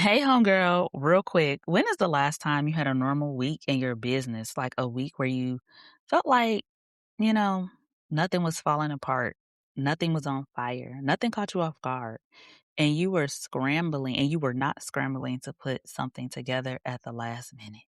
Hey, homegirl, real quick. When is the last time you had a normal week in your business? Like a week where you felt like, you know, nothing was falling apart, nothing was on fire, nothing caught you off guard, and you were scrambling and you were not scrambling to put something together at the last minute.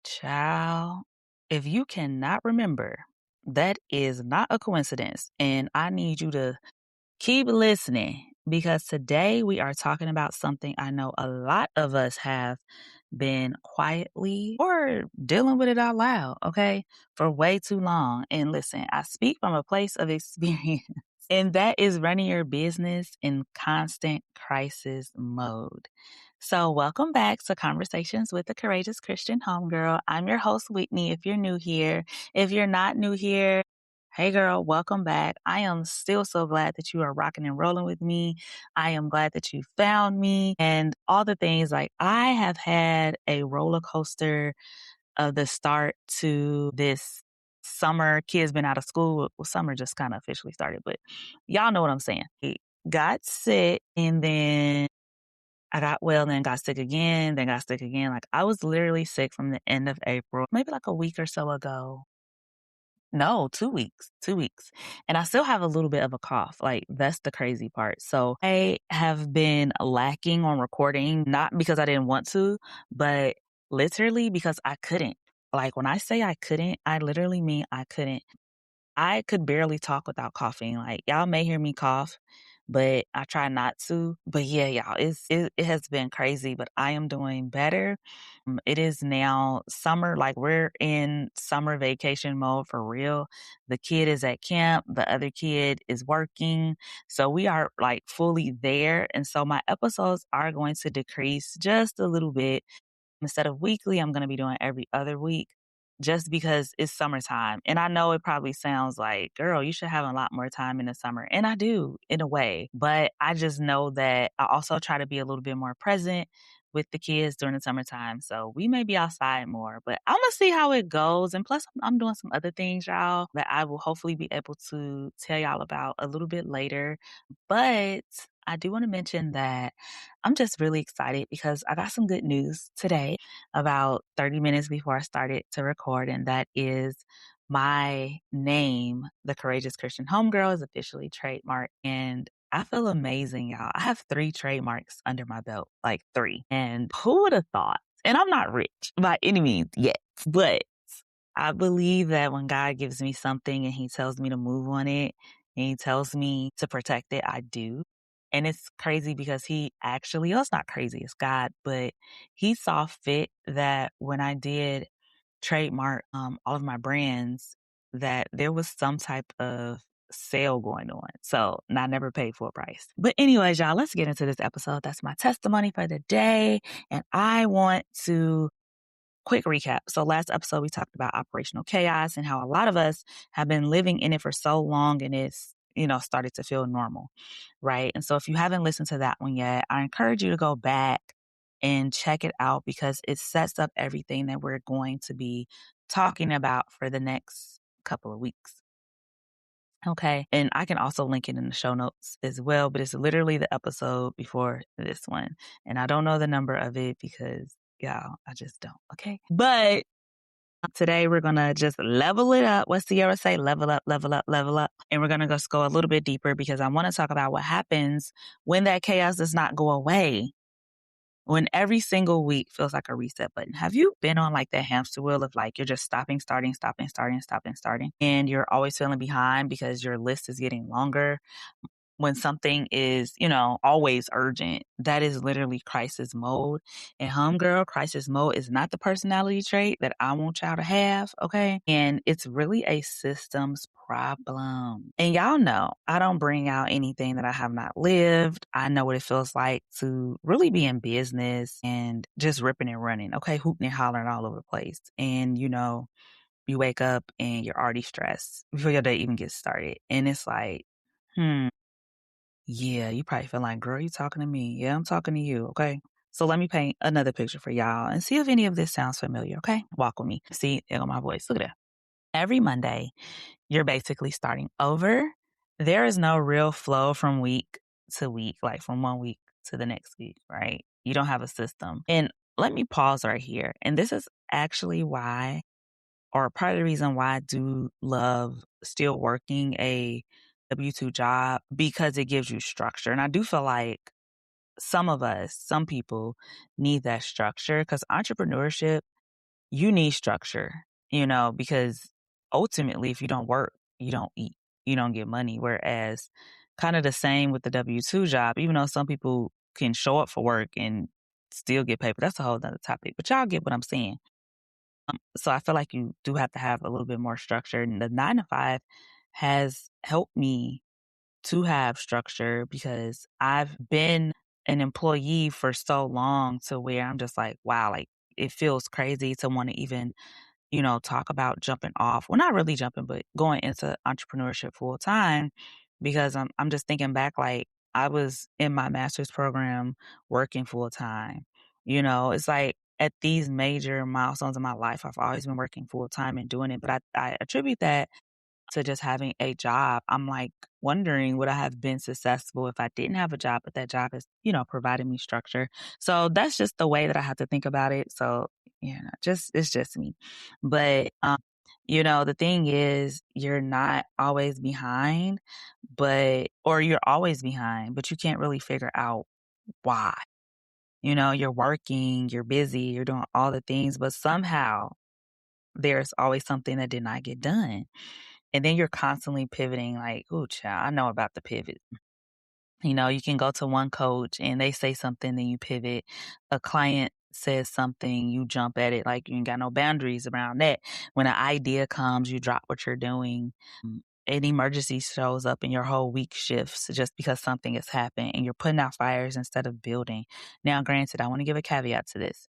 Child, if you cannot remember, that is not a coincidence. And I need you to keep listening because today we are talking about something I know a lot of us have been quietly or dealing with it out loud, okay, for way too long. And listen, I speak from a place of experience, and that is running your business in constant crisis mode. So, welcome back to Conversations with the Courageous Christian Homegirl. I'm your host, Whitney, if you're new here. If you're not new here, hey girl, welcome back. I am still so glad that you are rocking and rolling with me. I am glad that you found me and all the things. Like, I have had a roller coaster of the start to this summer. Kids been out of school. Well, summer just kind of officially started, but y'all know what I'm saying. It got sick and then I got well, then got sick again, then got sick again. Like, I was literally sick from the end of April, maybe like a week or so ago. No, 2 weeks, 2 weeks. And I still have a little bit of a cough. Like, that's the crazy part. So I have been lacking on recording, not because I didn't want to, but literally because I couldn't. Like, when I say I couldn't, I literally mean I couldn't. I could barely talk without coughing. Like, y'all may hear me cough, but I try not to. But yeah, y'all, it has been crazy, but I am doing better. It is now summer, like we're in summer vacation mode for real. The kid is at camp, the other kid is working. So we are like fully there. And so my episodes are going to decrease just a little bit. Instead of weekly, I'm going to be doing every other week just because it's summertime. And I know it probably sounds like, girl, you should have a lot more time in the summer. And I do in a way, but I just know that I also try to be a little bit more present with the kids during the summertime. So we may be outside more, but I'm going to see how it goes. And plus, I'm doing some other things, y'all, that I will hopefully be able to tell y'all about a little bit later. But I do want to mention that I'm just really excited because I got some good news today about 30 minutes before I started to record, and that is my name, the Courageous Christian Homegirl, is officially trademarked. And I feel amazing, y'all. I have 3 trademarks under my belt, like 3. And who would have thought? And I'm not rich by any means yet, but I believe that when God gives me something and he tells me to move on it and he tells me to protect it, I do. And it's crazy because he actually, oh, it's not crazy, it's God, but he saw fit that when I did trademark all of my brands, that there was some type of sale going on. So and I never paid full price. But anyways, y'all, let's get into this episode. That's my testimony for the day. And I want to quick recap. So last episode, we talked about operational chaos and how a lot of us have been living in it for so long and it's, started to feel normal. Right. And so if you haven't listened to that one yet, I encourage you to go back and check it out because it sets up everything that we're going to be talking about for the next couple of weeks. Okay. And I can also link it in the show notes as well, but it's literally the episode before this one. And I don't know the number of it because y'all, I just don't. Okay. But today we're going to just level it up. What's Sierra say? Level up, level up, level up. And we're going to just go a little bit deeper because I want to talk about what happens when that chaos does not go away. When every single week feels like a reset button. Have you been on like that hamster wheel of like you're just stopping, starting, stopping, starting, stopping, starting, and you're always feeling behind because your list is getting longer? When something is, always urgent, that is literally crisis mode. And homegirl, crisis mode is not the personality trait that I want y'all to have, okay? And it's really a systems problem. And y'all know I don't bring out anything that I have not lived. I know what it feels like to really be in business and just ripping and running, okay? Hooting and hollering all over the place. And, you wake up and you're already stressed before your day even gets started. And it's like, yeah, you probably feel like, girl, you talking to me. Yeah, I'm talking to you. Okay. So let me paint another picture for y'all and see if any of this sounds familiar. Okay. Walk with me. See, there go my voice. Look at that. Every Monday, you're basically starting over. There is no real flow from week to week, like from one week to the next week, right? You don't have a system. And let me pause right here. And this is actually why, or part of the reason why I do love still working a W-2 job, because it gives you structure. And I do feel like some of us, some people need that structure, because entrepreneurship, you need structure, because ultimately, if you don't work, you don't eat, you don't get money. Whereas, kind of the same with the W-2 job, even though some people can show up for work and still get paid, but that's a whole other topic. But y'all get what I'm saying. So I feel like you do have to have a little bit more structure. And the 9 to 5 has helped me to have structure, because I've been an employee for so long to where I'm just like, wow, like it feels crazy to want to even, talk about jumping off. Well, not really jumping, but going into entrepreneurship full time, because I'm just thinking back, like I was in my master's program working full time. It's like at these major milestones in my life, I've always been working full time and doing it. But I attribute that to just having a job. I'm like wondering, would I have been successful if I didn't have a job, but that job is, providing me structure. So that's just the way that I have to think about it. So, it's just me. But, the thing is, you're not always behind, or you're always behind, but you can't really figure out why. You're working, you're busy, you're doing all the things, but somehow there's always something that did not get done. And then you're constantly pivoting like, "Ooh, child, I know about the pivot." You can go to one coach and they say something, then you pivot. A client says something, you jump at it like you ain't got no boundaries around that. When an idea comes, you drop what you're doing. An emergency shows up and your whole week shifts just because something has happened and you're putting out fires instead of building. Now, granted, I want to give a caveat to this.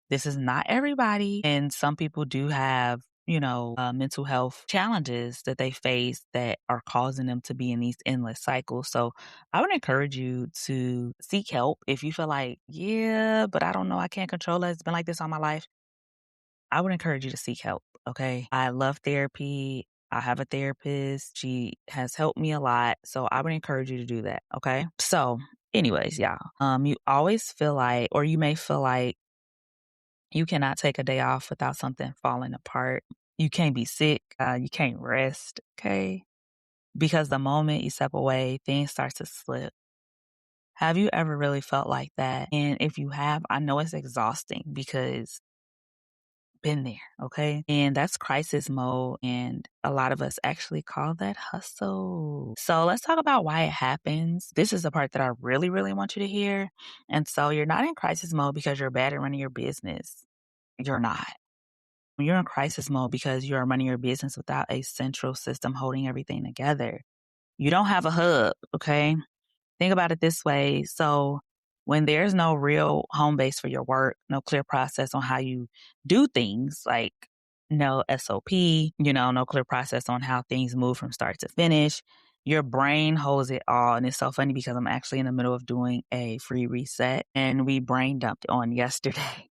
This is not everybody. And some people do have, mental health challenges that they face that are causing them to be in these endless cycles. So I would encourage you to seek help if you feel like, yeah, but I don't know, I can't control it. It's been like this all my life. I would encourage you to seek help. Okay. I love therapy. I have a therapist. She has helped me a lot. So I would encourage you to do that. Okay. So anyways, y'all, you always feel like, or you may feel like, you cannot take a day off without something falling apart. You can't be sick. You can't rest. Okay. Because the moment you step away, things start to slip. Have you ever really felt like that? And if you have, I know it's exhausting because been there. Okay. And that's crisis mode. And a lot of us actually call that hustle. So let's talk about why it happens. This is the part that I really, really want you to hear. And so you're not in crisis mode because you're bad at running your business. You're not. You're in crisis mode because you are running your business without a central system holding everything together. You don't have a hub, okay? Think about it this way. So when there's no real home base for your work, no clear process on how you do things, like no SOP, no clear process on how things move from start to finish, your brain holds it all. And it's so funny because I'm actually in the middle of doing a free reset and we brain dumped on yesterday.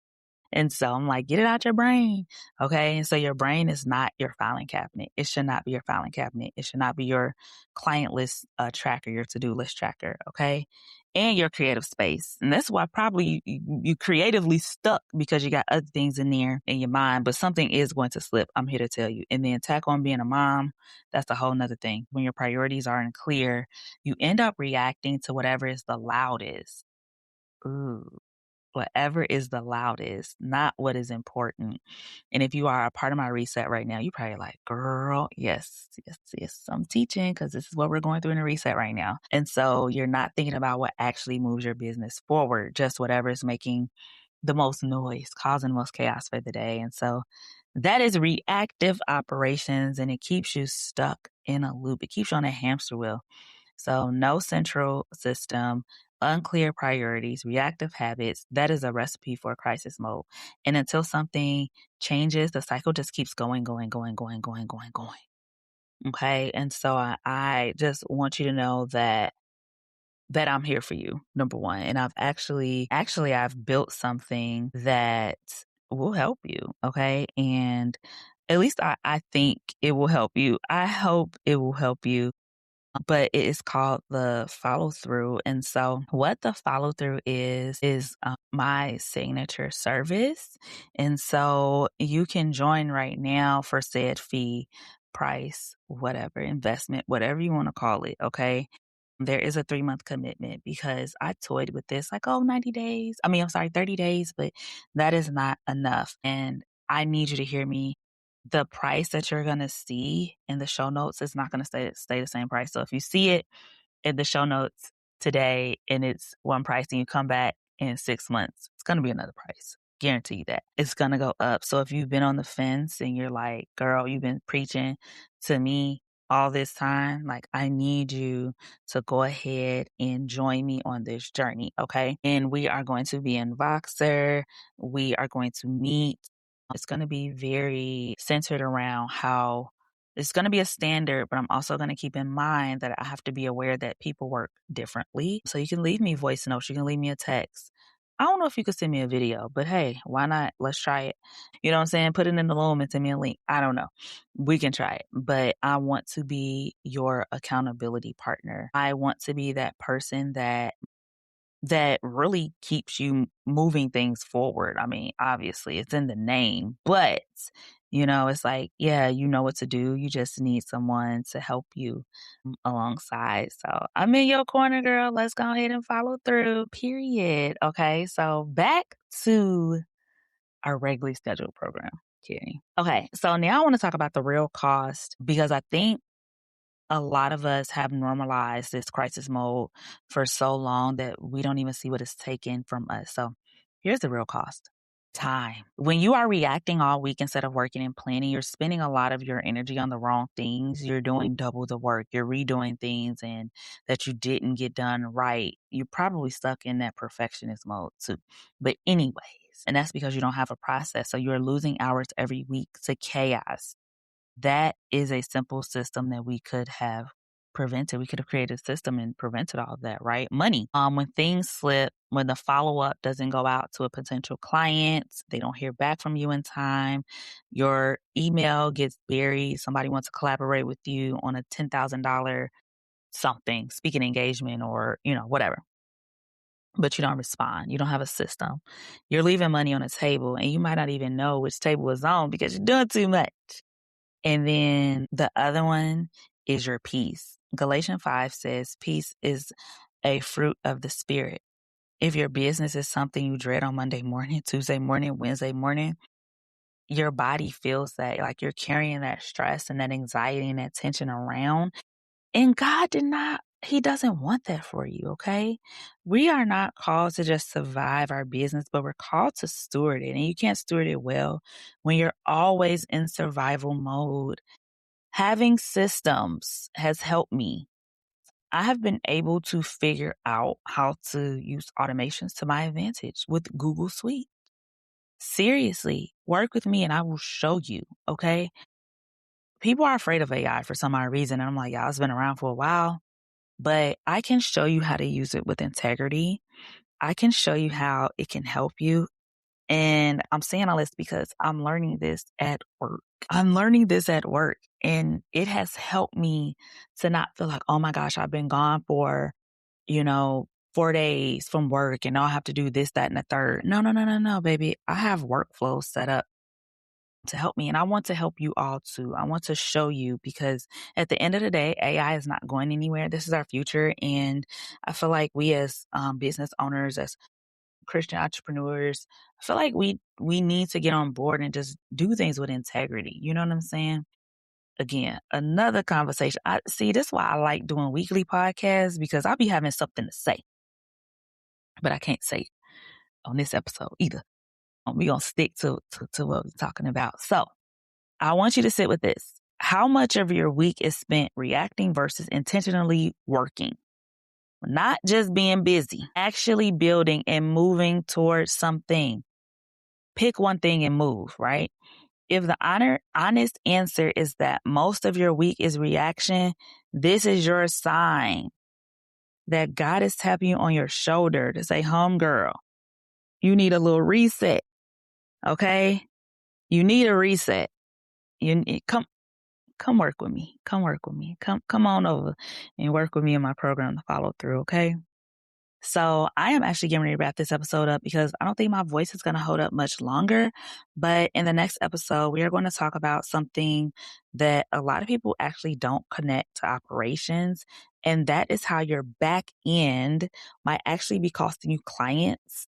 And so I'm like, get it out your brain. Okay. And so your brain is not your filing cabinet. It should not be your filing cabinet. It should not be your client list tracker, your to-do list tracker. Okay. And your creative space. And that's why probably you creatively stuck because you got other things in there in your mind, but something is going to slip. I'm here to tell you. And then tack on being a mom. That's a whole nother thing. When your priorities aren't clear, you end up reacting to whatever is the loudest. Ooh. Whatever is the loudest, not what is important. And if you are a part of my reset right now, you probably like, girl, yes, yes, yes, I'm teaching because this is what we're going through in a reset right now. And so you're not thinking about what actually moves your business forward, just whatever is making the most noise, causing the most chaos for the day. And so that is reactive operations and it keeps you stuck in a loop. It keeps you on a hamster wheel. So no central system, unclear priorities, reactive habits. That is a recipe for crisis mode. And until something changes, the cycle just keeps going, going, going, going, going, going, going. Okay. And so I just want you to know that I'm here for you, number one. And I've I've built something that will help you. Okay. And at least I think it will help you. I hope it will help you. but it is called the follow through. And so what the follow through is my signature service. And so you can join right now for said fee, price, whatever, investment, whatever you want to call it. Okay. There is a 3-month commitment because I toyed with this like, oh, 90 days. I mean, I'm sorry, 30 days, but that is not enough. And I need you to hear me. The price that you're going to see in the show notes is not going to stay the same price. So if you see it in the show notes today and it's one price and you come back in 6 months, it's going to be another price. Guarantee you that it's going to go up. So if you've been on the fence and you're like, girl, you've been preaching to me all this time, like I need you to go ahead and join me on this journey. Okay. And we are going to be in Voxer. We are going to meet. It's going to be very centered around how it's going to be a standard, but I'm also going to keep in mind that I have to be aware that people work differently. So you can leave me voice notes. You can leave me a text. I don't know if you could send me a video, but hey, why not? Let's try it. You know what I'm saying? Put it in the loom and send me a link. I don't know. We can try it, but I want to be your accountability partner. I want to be that person that really keeps you moving things forward. I mean, obviously it's in the name, but it's like, yeah, you know what to do. You just need someone to help you alongside. So I'm in your corner, girl. Let's go ahead and follow through, period. Okay. So back to our regularly scheduled program. Kidding. Okay. So now I want to talk about the real cost because I think a lot of us have normalized this crisis mode for so long that we don't even see what it's taken from us. So here's the real cost. Time. When you are reacting all week instead of working and planning, you're spending a lot of your energy on the wrong things. You're doing double the work. You're redoing things and that you didn't get done right. You're probably stuck in that perfectionist mode too. But anyways, and that's because you don't have a process. So you're losing hours every week to chaos. That is a simple system that we could have prevented. We could have created a system and prevented all of that, right? Money. When things slip, when the follow-up doesn't go out to a potential client, they don't hear back from you in time, your email gets buried, somebody wants to collaborate with you on a $10,000 something, speaking engagement or, whatever. But you don't respond. You don't have a system. You're leaving money on the table and you might not even know which table is on because you're doing too much. And then the other one is your peace. Galatians 5 says peace is a fruit of the spirit. If your business is something you dread on Monday morning, Tuesday morning, Wednesday morning, your body feels that like you're carrying that stress and that anxiety and that tension around. And He doesn't want that for you, okay? We are not called to just survive our business, but we're called to steward it. And you can't steward it well when you're always in survival mode. Having systems has helped me. I have been able to figure out how to use automations to my advantage with Google Suite. Seriously, work with me and I will show you, okay? People are afraid of AI for some odd reason. And I'm like, y'all, it's been around for a while, but I can show you how to use it with integrity. I can show you how it can help you. And I'm saying all this because I'm learning this at work. And it has helped me to not feel like, oh my gosh, I've been gone for, 4 days from work and I'll have to do this, that, and the third. No, baby. I have workflows set up to help me. And I want to help you all too. I want to show you because at the end of the day, AI is not going anywhere. This is our future. And I feel like we as business owners, as Christian entrepreneurs, I feel like we need to get on board and just do things with integrity. You know what I'm saying? Again, another conversation. This is why I like doing weekly podcasts because I'll be having something to say, but I can't say it on this episode either. We're going to stick to what we're talking about. So I want you to sit with this. How much of your week is spent reacting versus intentionally working? Not just being busy, actually building and moving towards something. Pick one thing and move, right? If the honest answer is that most of your week is reaction, this is your sign that God is tapping you on your shoulder to say, homegirl, you need a little reset. Okay? You need a reset. Come come work with me. Come work with me. Come on over and work with me in my program to follow through, okay? So I am actually getting ready to wrap this episode up because I don't think my voice is going to hold up much longer. But in the next episode, we are going to talk about something that a lot of people actually don't connect to operations. And that is how your back end might actually be costing you clients,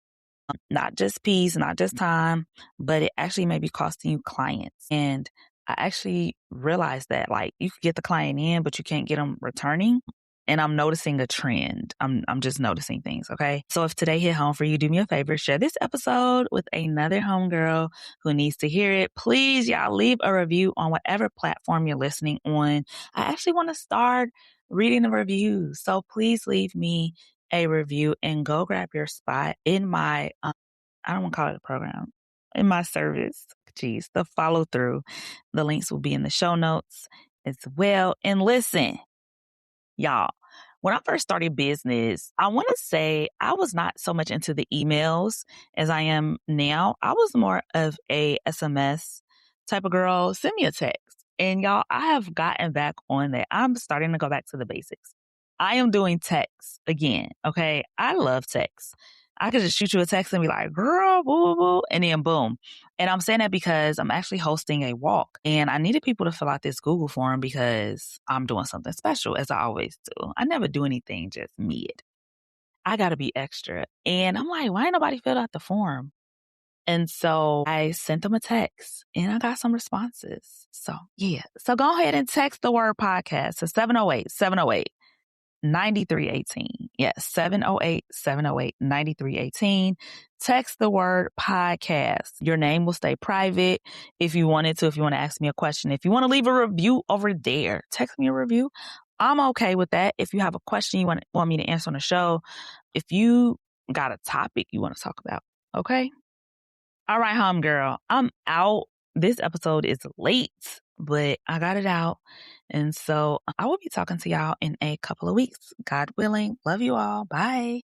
not just peace, not just time, but it actually may be costing you clients. And I actually realized that like you could get the client in, but you can't get them returning. And I'm noticing a trend. I'm just noticing things. Okay. So if today hit home for you, do me a favor, share this episode with another homegirl who needs to hear it. Please, y'all leave a review on whatever platform you're listening on. I actually want to start reading the reviews. So please leave me a review and go grab your spot in my, I don't want to call it a program, in my service. Geez, the follow through. The links will be in the show notes as well. And listen, y'all, when I first started business, I want to say I was not so much into the emails as I am now. I was more of a SMS type of girl. Send me a text. And y'all, I have gotten back on that. I'm starting to go back to the basics. I am doing text again. Okay. I love text. I could just shoot you a text and be like, girl, boo, boo, boo, and then boom. And I'm saying that because I'm actually hosting a walk and I needed people to fill out this Google form because I'm doing something special, as I always do. I never do anything just mid. I got to be extra. And I'm like, why ain't nobody filled out the form? And so I sent them a text and I got some responses. So yeah. So go ahead and text the word podcast to 708 9318. Yes, 708 Text the word podcast. Your name will stay private if you wanted to, if you want to ask me a question. If you want to leave a review over there, text me a review. I'm okay with that. If you have a question you want me to answer on the show, if you got a topic you want to talk about, okay? All right, homegirl, I'm out. This episode is late, but I got it out. And so I will be talking to y'all in a couple of weeks. God willing. Love you all. Bye.